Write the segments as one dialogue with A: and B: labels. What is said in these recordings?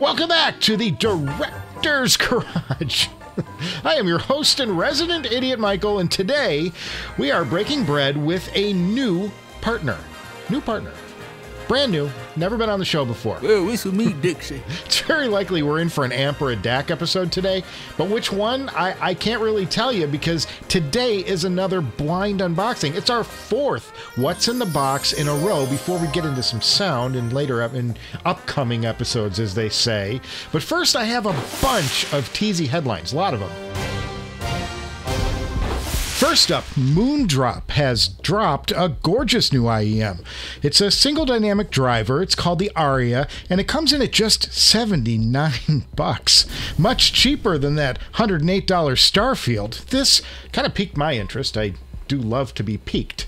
A: Welcome back to the Director's Garage. I am your host and resident idiot, Michael, and today we are breaking bread with a new partner. Brand new, never been on the show before.
B: Well, it's me, Dixie.
A: It's very likely we're in for an amp or a DAC episode today, but which one, I can't really tell you because today is another blind unboxing. It's our fourth What's in the Box in a row before we get into some sound in upcoming episodes, as they say. But first, I have a bunch of Tease headlines, a lot of them. First up, Moondrop has dropped a gorgeous new IEM. It's a single dynamic driver. It's called the Aria, and it comes in at just $79. Much cheaper than that $108 Starfield. This kind of piqued my interest. I do love to be piqued.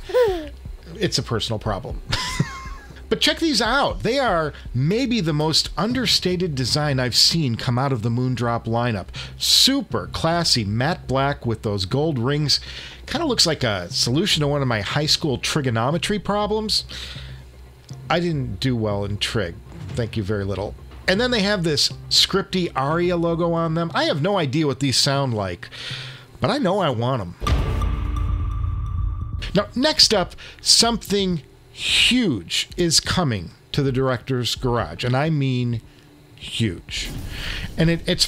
A: It's a personal problem. But check these out. They are maybe the most understated design I've seen come out of the Moondrop lineup. Super classy matte black with those gold rings. Kind of looks like a solution to one of my high school trigonometry problems. I didn't do well in trig. Thank you very little. And then they have this scripty Aria logo on them. I have no idea what these sound like, but I know I want them. Now, next up, something huge is coming to the Director's Garage, and I mean huge. And it's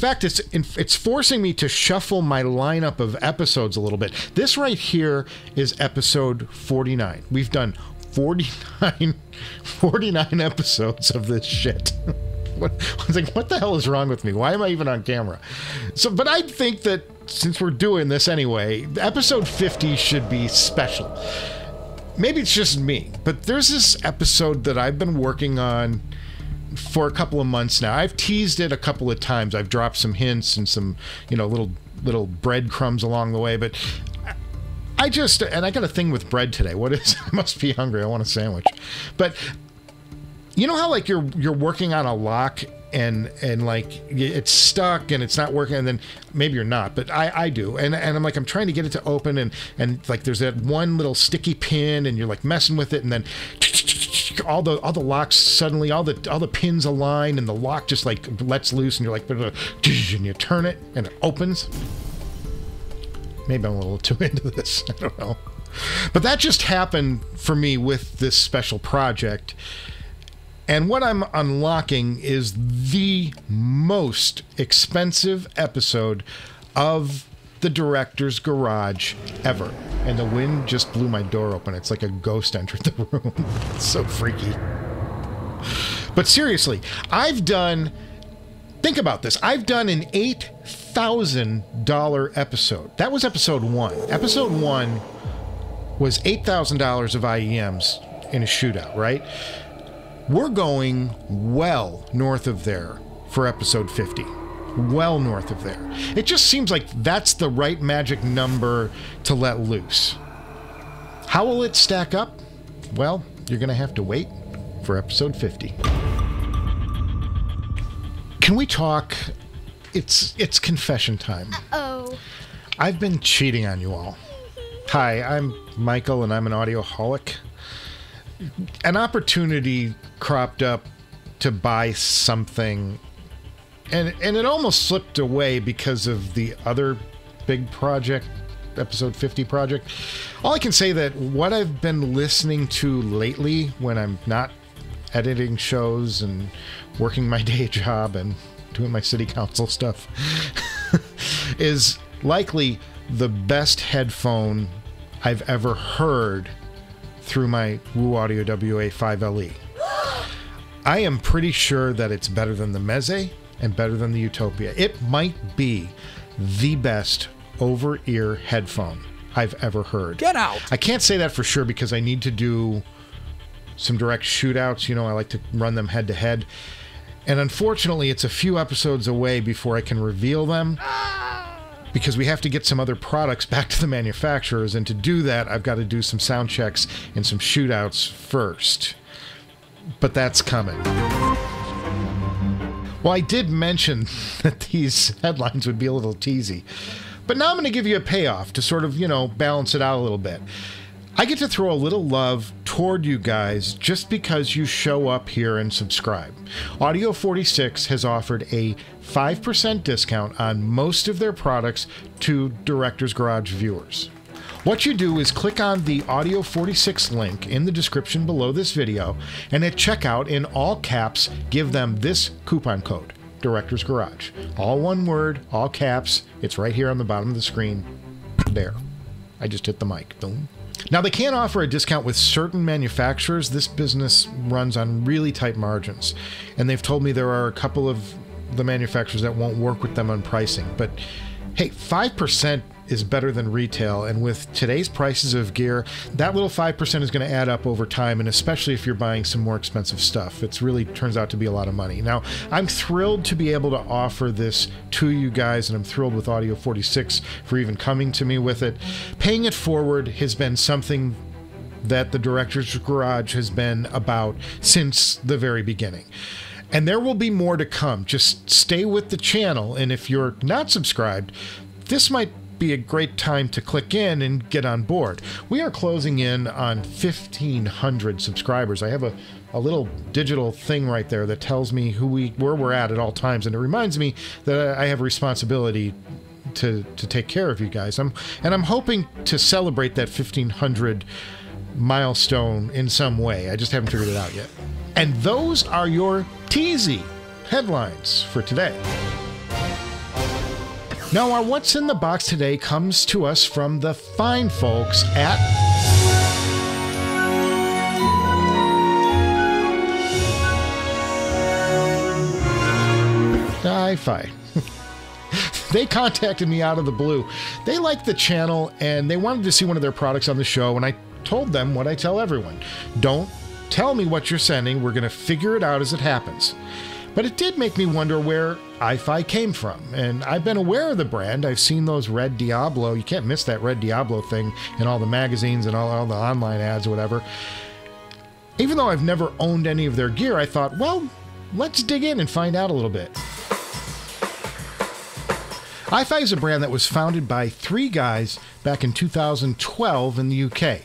A: forcing me to shuffle my lineup of episodes a little bit. This right here is episode 49. We've done 49 episodes of this shit. I was like, what the hell is wrong with me? Why am I even on camera? But I think that since we're doing this anyway, episode 50 should be special. Maybe it's just me, but there's this episode that I've been working on for a couple of months now. I've teased it a couple of times. I've dropped some hints and some, little breadcrumbs along the way, but I got a thing with bread today. What is it? I must be hungry. I want a sandwich. But you know how like you're working on a lock and like it's stuck and it's not working, and then maybe you're not, but I do, and I'm like, I'm trying to get it to open, and like there's that one little sticky pin, and you're like messing with it, and then all the locks suddenly, all the pins align, and the lock just like lets loose, and you're like, and you turn it and it opens. Maybe I'm a little too into this, I don't know, but that just happened for me with this special project. And what I'm unlocking is the most expensive episode of the Director's Garage ever. And the wind just blew my door open. It's like a ghost entered the room. It's so freaky. But seriously, think about this. I've done an $8,000 episode. That was episode 1. Episode 1 was $8,000 of IEMs in a shootout, right? We're going well north of there for episode 50. Well north of there. It just seems like that's the right magic number to let loose. How will it stack up? Well, you're going to have to wait for episode 50. Can we talk? It's confession time. Uh-oh. I've been cheating on you all. Hi, I'm Michael, and I'm an audioholic. An opportunity cropped up to buy something, and it almost slipped away because of the other big project, episode 50 project. All I can say that what I've been listening to lately when I'm not editing shows and working my day job and doing my city council stuff is likely the best headphone I've ever heard through my Woo Audio WA5LE. I am pretty sure that it's better than the Meze and better than the Utopia. It might be the best over-ear headphone I've ever heard.
B: Get out!
A: I can't say that for sure because I need to do some direct shootouts. I like to run them head-to-head. And unfortunately, it's a few episodes away before I can reveal them, because we have to get some other products back to the manufacturers, and to do that, I've got to do some sound checks and some shootouts first. But that's coming. Well, I did mention that these headlines would be a little teasy, but now I'm going to give you a payoff to sort of, balance it out a little bit. I get to throw a little love toward you guys just because you show up here and subscribe. Audio 46 has offered a 5% discount on most of their products to Director's Garage viewers. What you do is click on the Audio 46 link in the description below this video, and at checkout, in all caps, give them this coupon code, Director's Garage. All one word, all caps. It's right here on the bottom of the screen. There. I just hit the mic. Boom. Now, they can't offer a discount with certain manufacturers. This business runs on really tight margins, and they've told me there are a couple of the manufacturers that won't work with them on pricing. But hey, 5% is better than retail, and with today's prices of gear, that little 5% is going to add up over time, and especially if you're buying some more expensive stuff. It really turns out to be a lot of money. Now, I'm thrilled to be able to offer this to you guys, and I'm thrilled with Audio 46 for even coming to me with it. Paying it forward has been something that the Director's Garage has been about since the very beginning. And there will be more to come. Just stay with the channel, and if you're not subscribed, this might be a great time to click in and get on board. We are closing in on 1,500 subscribers. I have a little digital thing right there that tells me where we're at all times, and it reminds me that I have a responsibility to take care of you guys. I'm hoping to celebrate that 1,500 milestone in some way. I just haven't figured it out yet. And those are your Tease headlines for today. Now, our What's in the Box today comes to us from the fine folks at iFi. They contacted me out of the blue. They liked the channel and they wanted to see one of their products on the show, and I told them what I tell everyone. Don't tell me what you're sending. We're going to figure it out as it happens. But it did make me wonder where iFi came from, and I've been aware of the brand. I've seen those Red Diablo. You can't miss that Red Diablo thing in all the magazines and all the online ads or whatever. Even though I've never owned any of their gear, I thought, well, let's dig in and find out a little bit. iFi is a brand that was founded by 3 guys back in 2012 in the UK.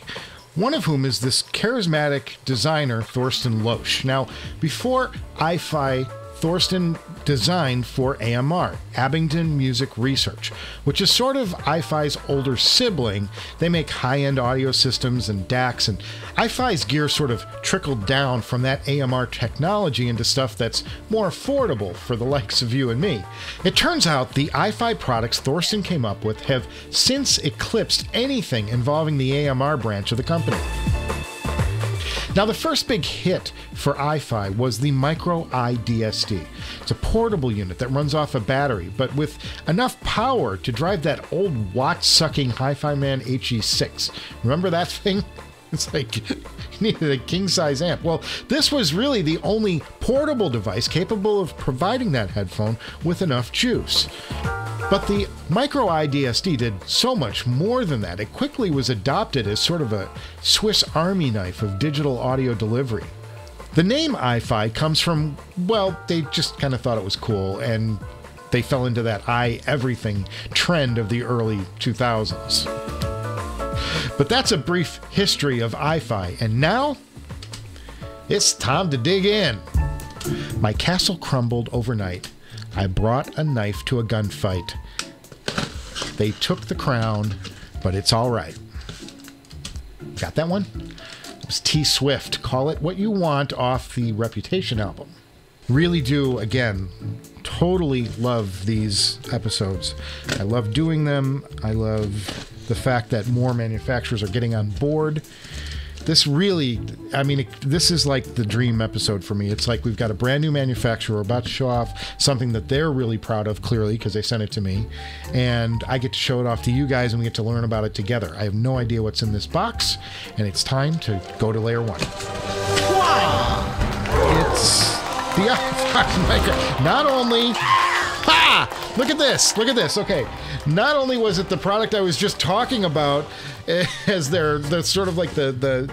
A: One of whom is this charismatic designer, Thorsten Loesch. Now, before iFi, Thorsten designed for AMR, Abingdon Music Research, which is sort of iFi's older sibling. They make high-end audio systems and DACs, and iFi's gear sort of trickled down from that AMR technology into stuff that's more affordable for the likes of you and me. It turns out the iFi products Thorsten came up with have since eclipsed anything involving the AMR branch of the company. Now, the first big hit for iFi was the Micro iDSD. It's a portable unit that runs off a battery, but with enough power to drive that old watt-sucking Hi-Fi Man HE6. Remember that thing? It's like you needed a king-size amp. Well, this was really the only portable device capable of providing that headphone with enough juice. But the Micro iDSD did so much more than that. It quickly was adopted as sort of a Swiss Army knife of digital audio delivery. The name iFi comes from, well, they just kind of thought it was cool, and they fell into that everything trend of the early 2000s. But that's a brief history of iFi, and now it's time to dig in. My castle crumbled overnight. I brought a knife to a gunfight. They took the crown, but it's all right. Got that one? It was T Swift. Call It What You Want off the Reputation album. Really do, again, totally love these episodes. I love doing them. I love the fact that more manufacturers are getting on board. This really, I mean, this is like the dream episode for me. It's like we've got a brand new manufacturer about to show off something that they're really proud of, clearly, because they sent it to me. And I get to show it off to you guys, and we get to learn about it together. I have no idea what's in this box, and it's time to go to layer 1. It's the iFi micro. Not only... Ha! Look at this. Look at this. Okay. Not only was it the product I was just talking about as their sort of like the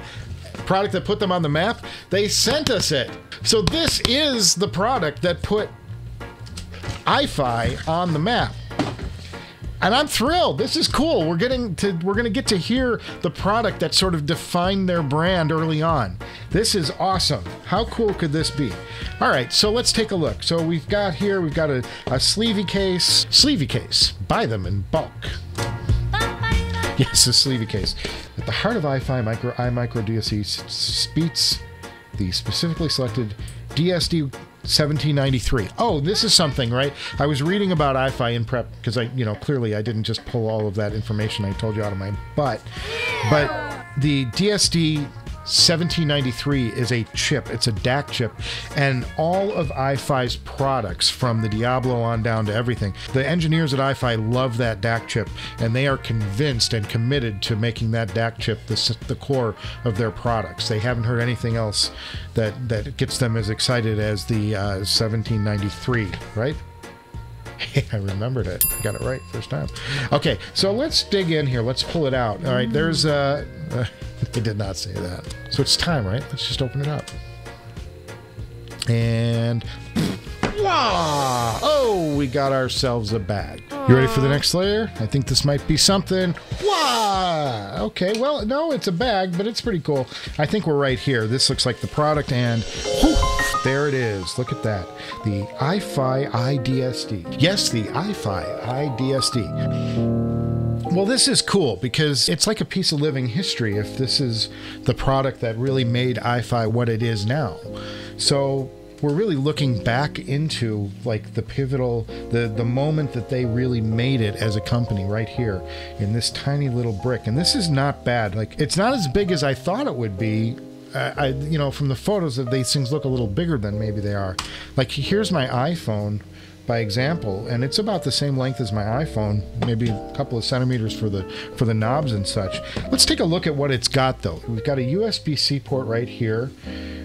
A: product that put them on the map, they sent us it. So this is the product that put iFi on the map. And I'm thrilled. This is cool. We're going to get to hear the product that sort of defined their brand early on. This is awesome. How cool could this be? All right, so let's take a look. So we've got a sleevey case. Sleevey case. Buy them in bulk. Yes, a sleevey case. At the heart of iFi iMicro DSD beats the specifically selected DSD 1793. Oh, this is something, right? I was reading about iFi in prep because clearly I didn't just pull all of that information I told you out of my butt. But the DSD 1793 is a chip. It's a DAC chip, and all of iFi's products, from the Diablo on down to everything, the engineers at iFi love that DAC chip, and they are convinced and committed to making that DAC chip the core of their products. They haven't heard anything else that gets them as excited as the 1793, right? I remembered it. I got it right first time. Okay, so let's dig in here. Let's pull it out. All right, there's they did not say that. So it's time, right? Let's just open it up. And wow! Oh, we got ourselves a bag. You ready for the next layer? I think this might be something. Wow! Okay, well, no, it's a bag, but it's pretty cool. I think we're right here. This looks like the product, and whew, there it is. Look at that. The iFi iDSD. Yes, the iFi iDSD. Well, this is cool because it's like a piece of living history if this is the product that really made iFi what it is now. So we're really looking back into like the pivotal, the moment that they really made it as a company right here in this tiny little brick. And this is not bad. Like, it's not as big as I thought it would be. From the photos, that these things look a little bigger than maybe they are. Like, here's my iPhone by example, and it's about the same length as my iPhone, maybe a couple of centimeters for the knobs and such. Let's take a look at what it's got though. We've got a USB-C port right here.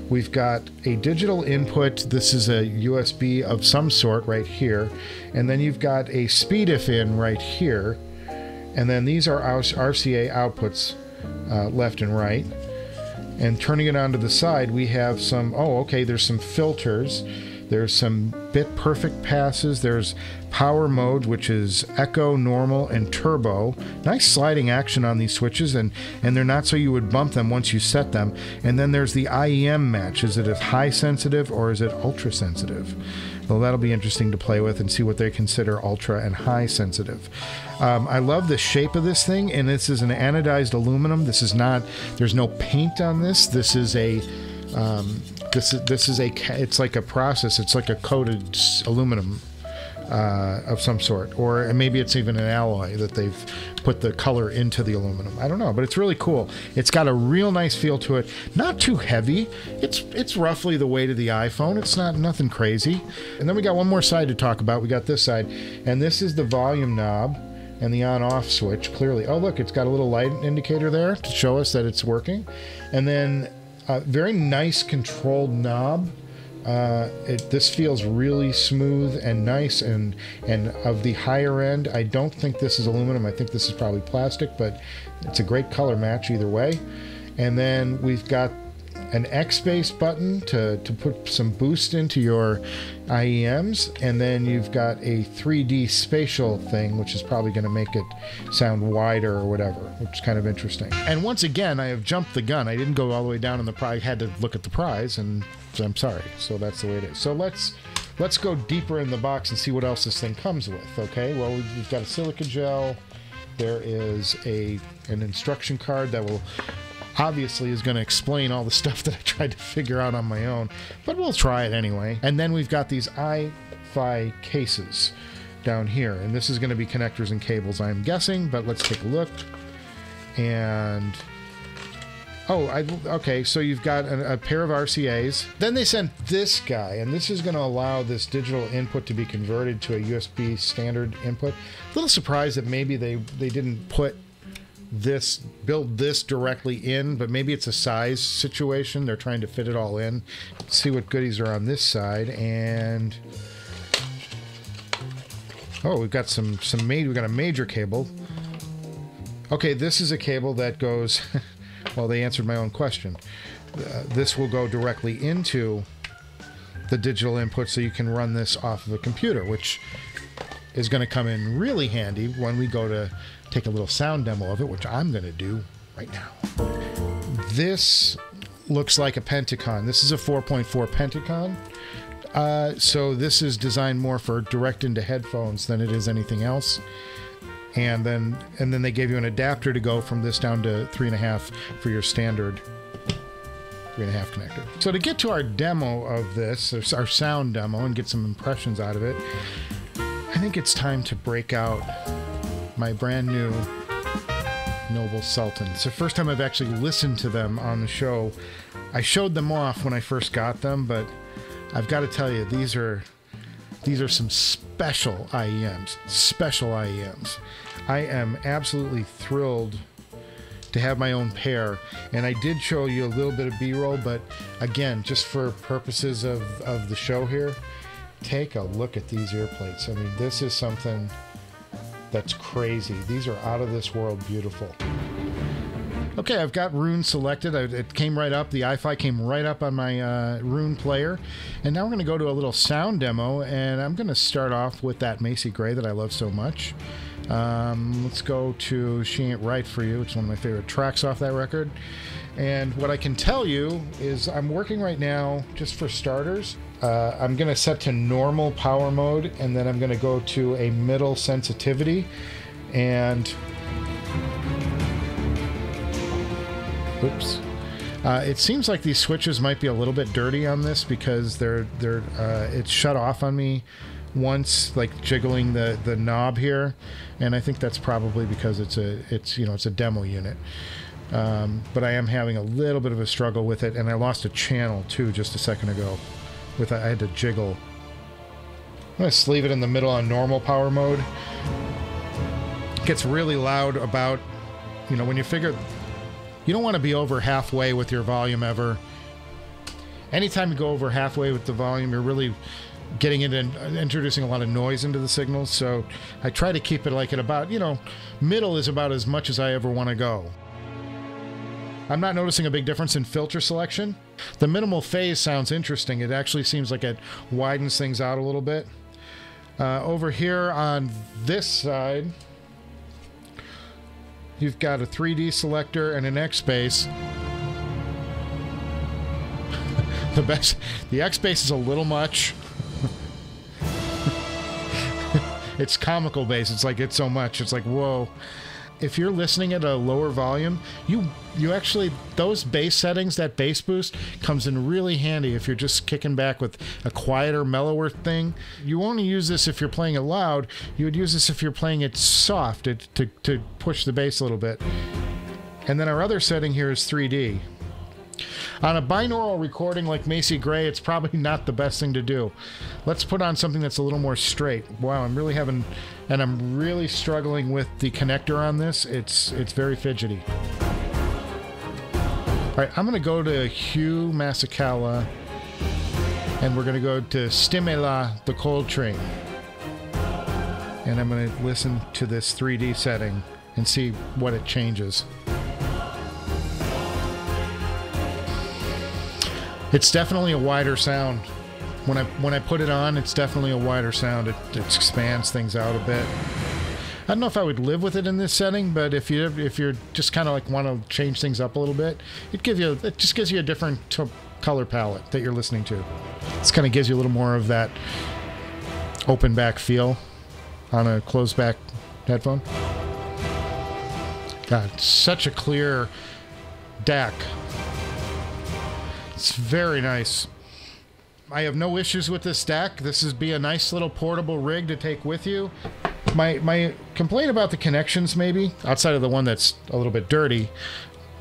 A: We've got a digital input. This is a USB of some sort right here, and then you've got a SpeedIF in right here, and then these are our RCA outputs left and right. And turning it onto the side, we have some, there's some filters. There's some bit perfect passes. There's power mode, which is echo, normal, and turbo. Nice sliding action on these switches, and they're not so you would bump them once you set them. And then there's the IEM match. Is it a high sensitive or is it ultra sensitive? Well, that'll be interesting to play with and see what they consider ultra and high sensitive. I love the shape of this thing, and this is an anodized aluminum. This is not, there's no paint on this. This is a it's like a process. It's like a coated aluminum of some sort, or maybe it's even an alloy that they've put the color into the aluminum. I don't know, but it's really cool. It's got a real nice feel to it. Not too heavy. It's roughly the weight of the iPhone. It's nothing crazy. And then we got one more side to talk about. We got this side, and this is the volume knob and the on-off switch. Clearly, oh look, it's got a little light indicator there to show us that it's working, and then very nice controlled knob. This feels really smooth and nice, and of the higher end. I don't think this is aluminum. I think this is probably plastic, but it's a great color match either way. And then we've got an X-Bass button to put some boost into your IEMs, and then you've got a 3D spatial thing, which is probably going to make it sound wider or whatever, which is kind of interesting. And once again, I have jumped the gun. I didn't go all the way down in the prize. I had to look at the prize, and I'm sorry. So that's the way it is. So let's go deeper in the box and see what else this thing comes with. Okay, well, we've got a silica gel. There is an instruction card that will obviously is going to explain all the stuff that I tried to figure out on my own, but we'll try it anyway. And then we've got these iFi cases down here, and this is going to be connectors and cables, I'm guessing, but let's take a look. And okay, so you've got a pair of RCAs. Then they sent this guy, and this is going to allow this digital input to be converted to a USB standard input. A little surprised that maybe they didn't build this directly in, but maybe it's a size situation. They're trying to fit it all in. Let's see what goodies are on this side. And we've got we've got a major cable. Okay, this is a cable that goes well, they answered my own question. This will go directly into the digital input, so you can run this off of a computer, which is going to come in really handy when we go to take a little sound demo of it, which I'm going to do right now. This looks like a Pentacon. This is a 4.4 Pentacon. So this is designed more for direct into headphones than it is anything else. And then they gave you an adapter to go from this down to 3.5 for your standard 3.5 connector. So to get to our demo of this, our sound demo, and get some impressions out of it, I think it's time to break out my brand new Noble Sultan. It's the first time I've actually listened to them on the show. I showed them off when I first got them, but I've got to tell you, these are some special IEMs. Special IEMs. I am absolutely thrilled to have my own pair, and I did show you a little bit of B-roll, but again, just for purposes of the show here, take a look at these ear plates. I mean, this is something that's crazy. These are out of this world beautiful. Okay, I've got Rune selected. It came right up. The iFi came right up on my Rune player. And now we're going to go to a little sound demo, and I'm going to start off with that Macy Gray that I love so much. Let's go to She Ain't Right For You. It's one of my favorite tracks off that record. And what I can tell you is I'm working right now, just for starters, I'm going to set to normal power mode, and then I'm going to go to a middle sensitivity. And oops. It seems like these switches might be a little bit dirty on this because it's shut off on me once, like jiggling the knob here, and I think that's probably because it's a demo unit. But I am having a little bit of a struggle with it, and I lost a channel too just a second ago. I had to jiggle. I'm gonna just leave it in the middle on normal power mode. It gets really loud about, when you figure you don't want to be over halfway with your volume ever. Anytime you go over halfway with the volume, you're really getting into introducing a lot of noise into the signals. So I try to keep it like at about, middle is about as much as I ever want to go. I'm not noticing a big difference in filter selection. The minimal phase sounds interesting. It actually seems like it widens things out a little bit. Over here on this side, you've got a 3D selector and an X bass. The X bass is a little much. It's comical bass. It's like it's so much. It's like, whoa. If you're listening at a lower volume, you actually, those bass settings, that bass boost comes in really handy if you're just kicking back with a quieter, mellower thing. You only use this if you're playing it loud. You would use this if you're playing it soft to push the bass a little bit. And then our other setting here is 3D. On a binaural recording like Macy Gray, it's probably not the best thing to do. Let's put on something that's a little more straight. Wow, I'm really struggling with the connector on this. It's very fidgety. All right, I'm going to go to Hugh Masekela, and we're going to go to Stimela the Coltrane. And I'm going to listen to this 3D setting and see what it changes. It's definitely a wider sound. When I put it on, it's definitely a wider sound. It expands things out a bit. I don't know if I would live with it in this setting, but if you're just kind of like want to change things up a little bit, it just gives you a different color palette that you're listening to. This kind of gives you a little more of that open back feel on a closed back headphone. God, such a clear DAC. It's very nice. I have no issues with this DAC. This is be a nice little portable rig to take with you. My complaint about the connections, maybe, outside of the one that's a little bit dirty,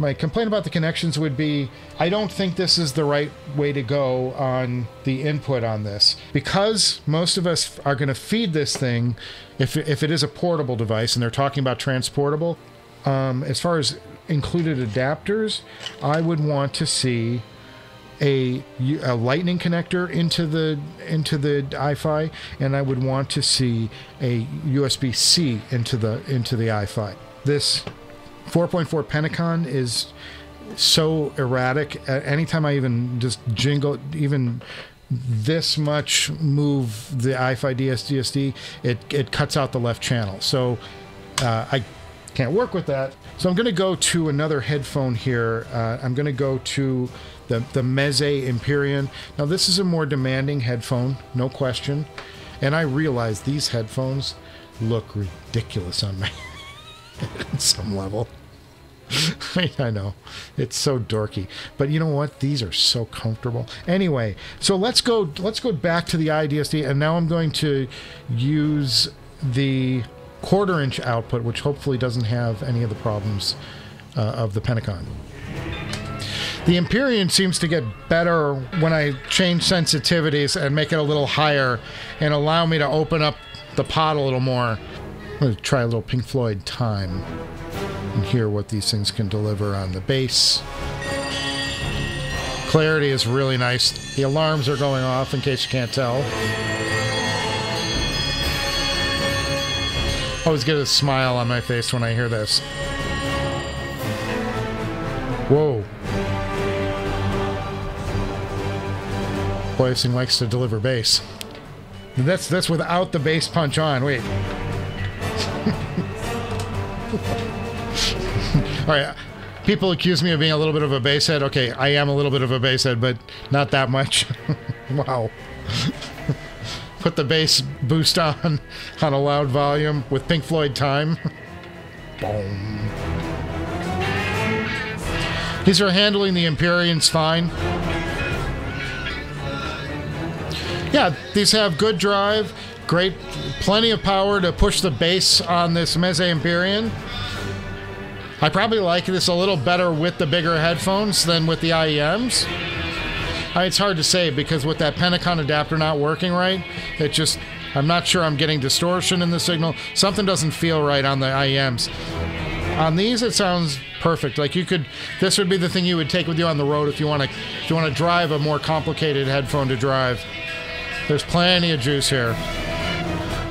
A: my complaint about the connections would be, I don't think this is the right way to go on the input on this. Because most of us are going to feed this thing, if it is a portable device, and they're talking about transportable, as far as included adapters, I would want to see a lightning connector into the iFi, and I would want to see a USB-C into the iFi. This 4.4 Pentacon is so erratic. Anytime I even just jingle, even this much move the iFi DSD, it cuts out the left channel. So I can't work with that. So I'm going to go to another headphone here. I'm going to go to the Meze Empyrean. Now this is a more demanding headphone, no question. And I realize these headphones look ridiculous on my head at some level. I know, it's so dorky, but you know what? These are so comfortable. Anyway, so let's go back to the iDSD, and now I'm going to use the 1/4 inch output, which hopefully doesn't have any of the problems of the Pentacon. The Empyrean seems to get better when I change sensitivities and make it a little higher and allow me to open up the pot a little more. I'm going to try a little Pink Floyd Time and hear what these things can deliver on the bass. Clarity is really nice. The alarms are going off in case you can't tell. I always get a smile on my face when I hear this. Whoa. Boy, this thing likes to deliver bass. That's without the bass punch on. Wait. All right. People accuse me of being a little bit of a bass head. Okay, I am a little bit of a bass head, but not that much. Wow. Put the bass boost on a loud volume with Pink Floyd Time. Boom. These are handling the Empyreans fine. Yeah, these have good drive, great, plenty of power to push the bass on this Meze Empyrean. I probably like this a little better with the bigger headphones than with the IEMs. It's hard to say because with that Pentacon adapter not working right, it just, I'm not sure I'm getting distortion in the signal. Something doesn't feel right on the IEMs. On these, it sounds perfect. Like you could, this would be the thing you would take with you on the road if you want to drive a more complicated headphone to drive. There's plenty of juice here.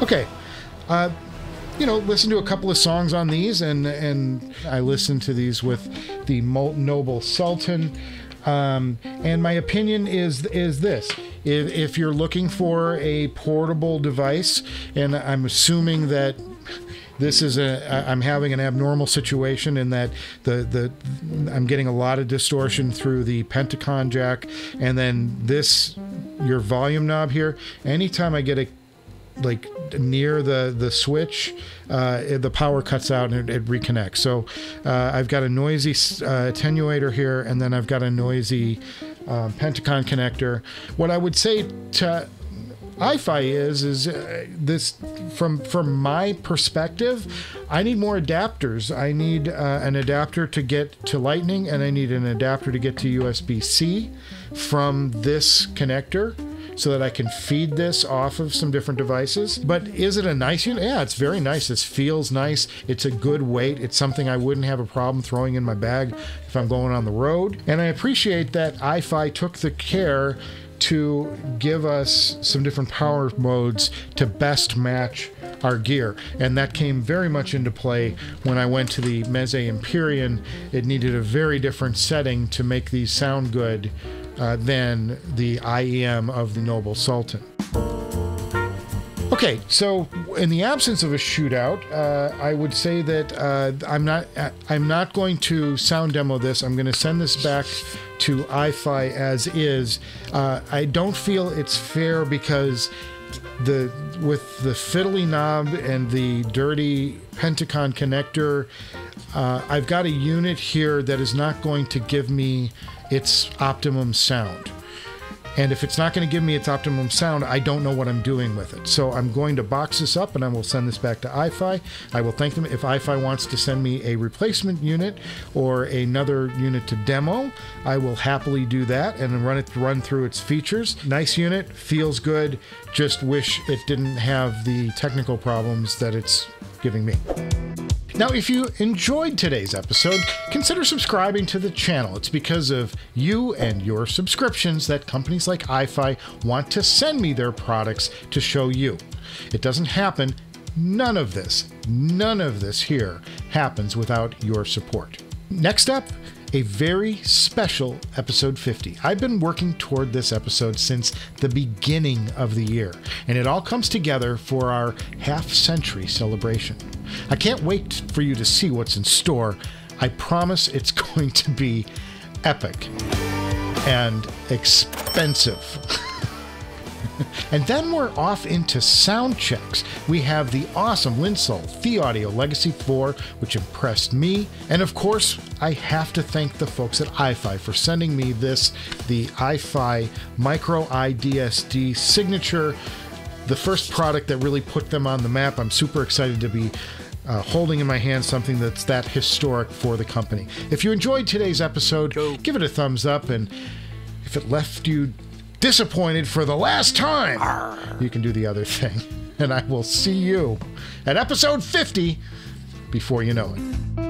A: Okay, you know, listen to a couple of songs on these, and I listened to these with the Noble Sultan. And my opinion is this: if you're looking for a portable device, and I'm assuming that this is I'm having an abnormal situation in that I'm getting a lot of distortion through the Pentacon jack, and then your volume knob here. Anytime I get it like near the switch, the power cuts out and it reconnects. So I've got a noisy attenuator here, and then I've got a noisy Pentacon connector. What I would say to iFi is this from my perspective, I need more adapters. I need an adapter to get to Lightning, and I need an adapter to get to USB-C from this connector so that I can feed this off of some different devices. But is it a nice unit? Yeah, it's very nice. This feels nice. It's a good weight. It's something I wouldn't have a problem throwing in my bag if I'm going on the road. And I appreciate that iFi took the care to give us some different power modes to best match our gear, and that came very much into play when I went to the Meze Empyrean. It needed a very different setting to make these sound good than the IEM of the Noble Sultan. Okay, so in the absence of a shootout, I would say that I'm not going to sound demo this. I'm going to send this back to iFi as is. I don't feel it's fair because with the fiddly knob and the dirty Pentacon connector, I've got a unit here that is not going to give me its optimum sound. And if it's not going to give me its optimum sound, I don't know what I'm doing with it. So I'm going to box this up and I will send this back to iFi. I will thank them if iFi wants to send me a replacement unit or another unit to demo. I will happily do that and run through its features. Nice unit, feels good. Just wish it didn't have the technical problems that it's giving me. Now, if you enjoyed today's episode, consider subscribing to the channel. It's because of you and your subscriptions that companies like iFi want to send me their products to show you. It doesn't happen. None of this here happens without your support. Next up, a very special episode 50. I've been working toward this episode since the beginning of the year, and it all comes together for our half-century celebration. I can't wait for you to see what's in store. I promise it's going to be epic and expensive. And then we're off into sound checks. We have the awesome Linsol The-Audio Legacy 4, which impressed me. And of course, I have to thank the folks at iFi for sending me the iFi Micro iDSD Signature, the first product that really put them on the map. I'm super excited to be holding in my hand something that's that historic for the company. If you enjoyed today's episode, give it a thumbs up, and if it left you disappointed for the last time, you can do the other thing. And I will see you at episode 50 before you know it.